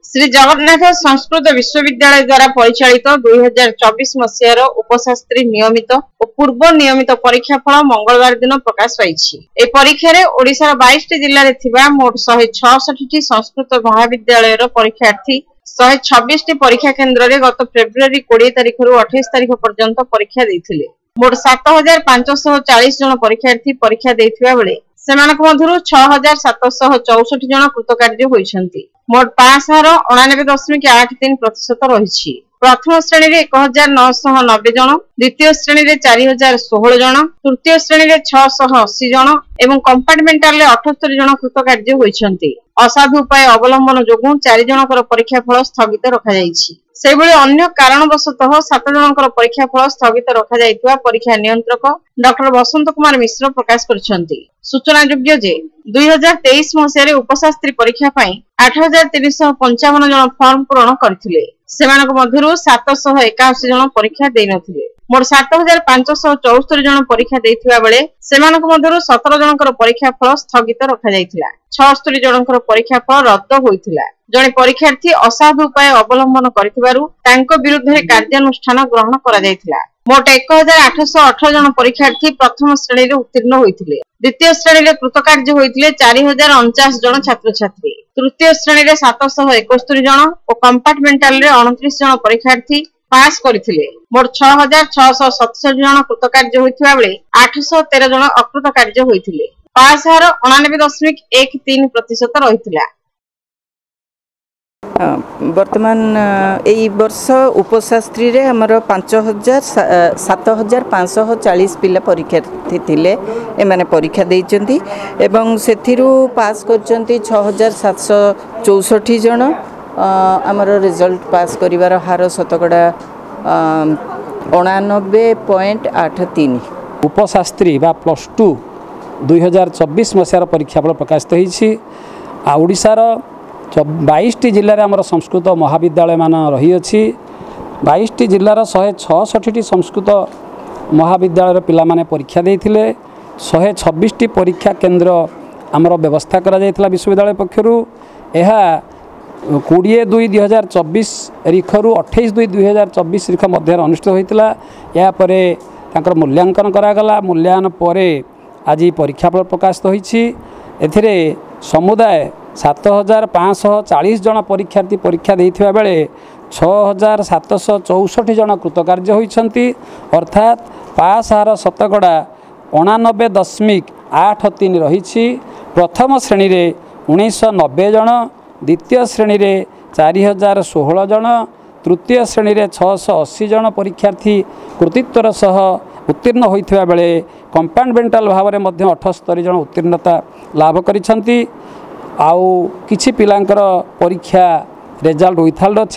श्री जगन्नाथ संस्कृत विश्वविद्यालय द्वारा परिचालित 2024 मसीहार उपशास्त्री नियमित और पूर्व नियमित परीक्षाफल मंगलवार दिन प्रकाश पाई। ए परीक्षार ओडिशार 22 जिले में मोट 166 संस्कृत महाविद्यालय परीक्षार्थी 126 परीक्षा केन्द्र में गत फेब्रुआरी 20 तारिख 28 तारिख पर्यंत परीक्षा देथिले। मोट 7540 जन परीक्षार्थी परीक्षा देथिबा बेले सेमानक मधुरु 6764 जन कृतकार्य होइछन्ति। मोट पास हार 89.83% रही। प्रथम श्रेणी में 1990 जन, द्वितीय श्रेणी में 4016 जन, तृतीय श्रेणी में 680 जन एवं कंपार्टमेंटाल 78 जन कृतकार्य होइछन्ति। असाधु उपाय अवलंबन जोगु 4 जनकर परीक्षा फल स्थगित रखा जाइछि। सेबळे अन्य कारणवशतः 7 जनकर परीक्षा फल स्थगित रखा जाइतवा परीक्षा नियंत्रक डॉक्टर बसंत कुमार मिश्र प्रकाश करछन्ति। सूचनायोग्य जे 2023 मसीह उपशास्त्री परीक्षा पाई 8355 जन फॉर्म पूरण करथिले। सेमानक मधुरु 781 जन परीक्षा देइ नथिले। मोट 7574 जन परीक्षा देइथिबा बेले सेमानक मधुरु 17 जनकर परीक्षा फल स्थगित रखा जाइथिला। 76 जनकर परीक्षा फल रद्द होइथिला। जने परीक्षार्थी असाधु उपाय अवलंबन करथिबारु तांको विरुद्ध कार्यानुष्ठान ग्रहण करा जाइथिला। मोट 1818 जन परीक्षार्थी प्रथम श्रेणी में उत्तीर्ण होइथिले। द्वितीय श्रेणी में कृतकार्य होइथिले 4049 जन छात्र छात्री। तृतीय श्रेणी में 771 जन और कंपार्टमेंटाल 29 जन परीक्षार्थी पास करथिले। मोट 6667 जन कृतकार्य होइथिबा बेले 813 जन अकृतकार्य होइथिले। पास हार 89.13% रहिथिला। वर्तमान यही वर्ष उपशास्त्री रे हमर 7540 पिला परीक्षार्थी थिले। एमाने परीक्षा देइचंती एवं सेथिरु पास करचंती 6764 जन। हमर रिजल्ट पास करिवार हार शतकड़ा 89.83। उपशास्त्री बा +2 2024 मसीहार परीक्षाफल प्रकाशित होईछि। ओडिशार 22 जिले में संस्कृत महाविद्यालय मान रही अछि। 22 जिलार 166 संस्कृत महाविद्यालय पिला माने परीक्षा देइथिले। 126 परीक्षा केन्द्र आमर व्यवस्था करा जायतिला विश्वविद्यालय पक्षरु। एहा 20/2/2024 तारिखरु 28/2/2024 तारिख मध्य अनुष्ठित होइतिला। या परे तांकर मूल्यांकन करागला। मूल्यांकन परे आज परीक्षाफल प्रकाशित होईछि। एथिरे समुदाय 7540 जन परीक्षार्थी परीक्षा देइथिबा बेले 6764 जन कृतकार्य होइछन्ति। अर्थात पास हार शतकड़ा 89.83 रही। प्रथम श्रेणी रे 1990 जन, द्वितीय श्रेणी रे 4016 जन, तृतीय श्रेणी रे 680 जन परीक्षार्थी कृतित्वर सह उत्तीर्ण होइथिबा बेले कंपार्टमेंटाल भाव में 78 जन उत्तीर्णता लाभ करिछन्ति। आउ किछि पिलांकर परीक्षा रिजल्ट विथाल्ड अछि।